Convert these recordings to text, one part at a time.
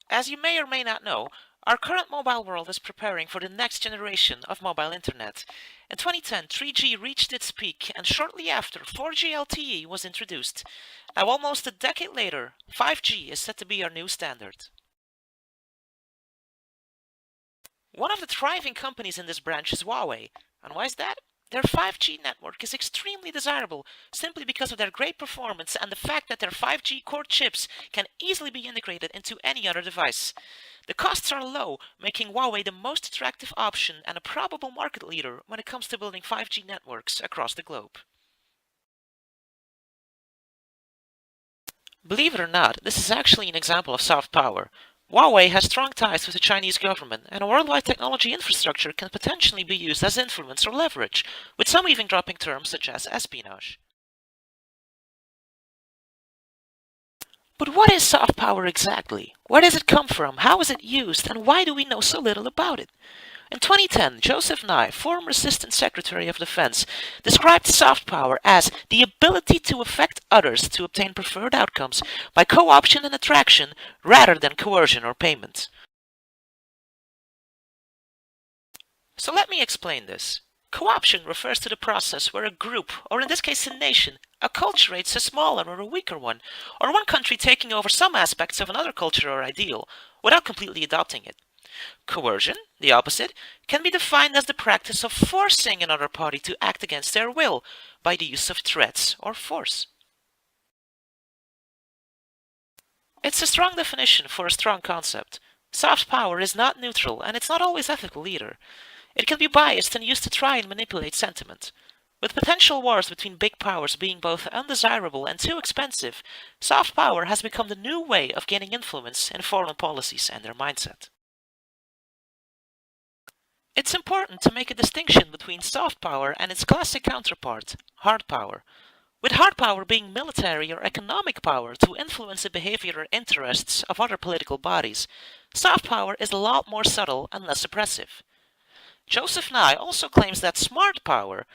As you may or may not know, our current mobile world is preparing for the next generation of mobile internet. In 2010, 3G reached its peak, and shortly after, 4G LTE was introduced. Now, almost a decade later, 5G is set to be our new standard. One of the thriving companies in this branch is Huawei. And why is that? Their 5G network is extremely desirable simply because of their great performance and the fact that their 5G core chips can easily be integrated into any other device. The costs are low, making Huawei the most attractive option and a probable market leader when it comes to building 5G networks across the globe. Believe it or not, this is actually an example of soft power. Huawei has strong ties with the Chinese government, and a worldwide technology infrastructure can potentially be used as influence or leverage, with some even dropping terms such as espionage. But what is soft power exactly? Where does it come from? How is it used? And why do we know so little about it? In 2010, Joseph Nye, former Assistant Secretary of Defense, described soft power as the ability to affect others to obtain preferred outcomes by co-option and attraction rather than coercion or payment. So let me explain this. Co-option refers to the process where a group, or in this case a nation, acculturates a smaller or a weaker one, or one country taking over some aspects of another culture or ideal, without completely adopting it. Coercion, the opposite, can be defined as the practice of forcing another party to act against their will by the use of threats or force. It's a strong definition for a strong concept. Soft power is not neutral, and it's not always ethical either. It can be biased and used to try and manipulate sentiment. With potential wars between big powers being both undesirable and too expensive, soft power has become the new way of gaining influence in foreign policies and their mindset. It's important to make a distinction between soft power and its classic counterpart, hard power. With hard power being military or economic power to influence the behavior or interests of other political bodies, soft power is a lot more subtle and less oppressive. Joseph Nye also claims that smart power,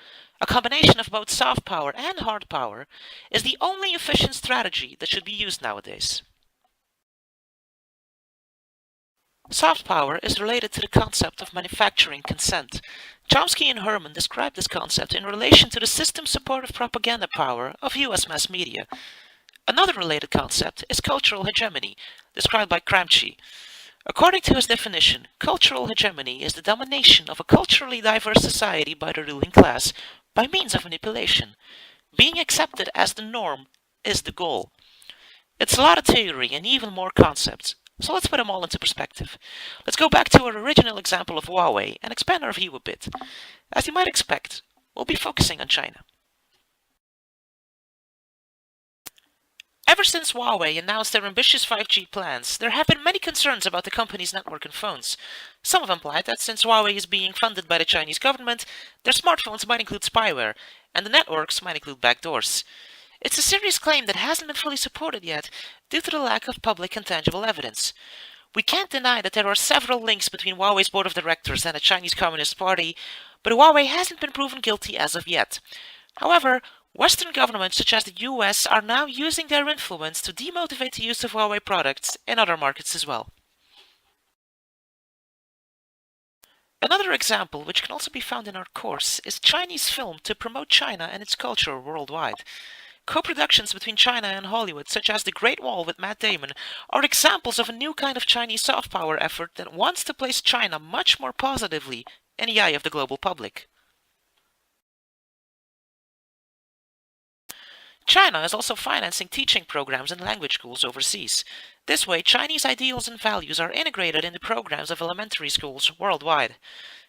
a combination of both soft power and hard power, is the only efficient strategy that should be used nowadays. Soft power is related to the concept of manufacturing consent. Chomsky and Herman described this concept in relation to the system-supportive propaganda power of US mass media. Another related concept is cultural hegemony, described by Gramsci. According to his definition, cultural hegemony is the domination of a culturally diverse society by the ruling class by means of manipulation. Being accepted as the norm is the goal. It's a lot of theory and even more concepts, so let's put them all into perspective. Let's go back to our original example of Huawei and expand our view a bit. As you might expect, we'll be focusing on China. Ever since Huawei announced their ambitious 5G plans, there have been many concerns about the company's network and phones. Some have implied that since Huawei is being funded by the Chinese government, their smartphones might include spyware, and the networks might include backdoors. It's a serious claim that hasn't been fully supported yet, due to the lack of public and tangible evidence. We can't deny that there are several links between Huawei's board of directors and the Chinese Communist Party, but Huawei hasn't been proven guilty as of yet. However, Western governments such as the US are now using their influence to demotivate the use of Huawei products in other markets as well. Another example, which can also be found in our course, is Chinese film to promote China and its culture worldwide. Co-productions between China and Hollywood, such as The Great Wall with Matt Damon, are examples of a new kind of Chinese soft power effort that wants to place China much more positively in the eye of the global public. China is also financing teaching programs in language schools overseas. This way, Chinese ideals and values are integrated in the programs of elementary schools worldwide.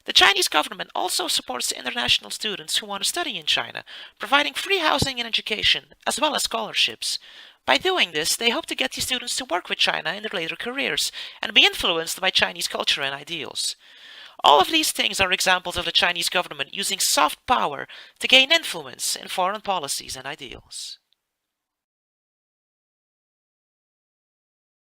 The Chinese government also supports international students who want to study in China, providing free housing and education, as well as scholarships. By doing this, they hope to get these students to work with China in their later careers and be influenced by Chinese culture and ideals. All of these things are examples of the Chinese government using soft power to gain influence in foreign policies and ideals.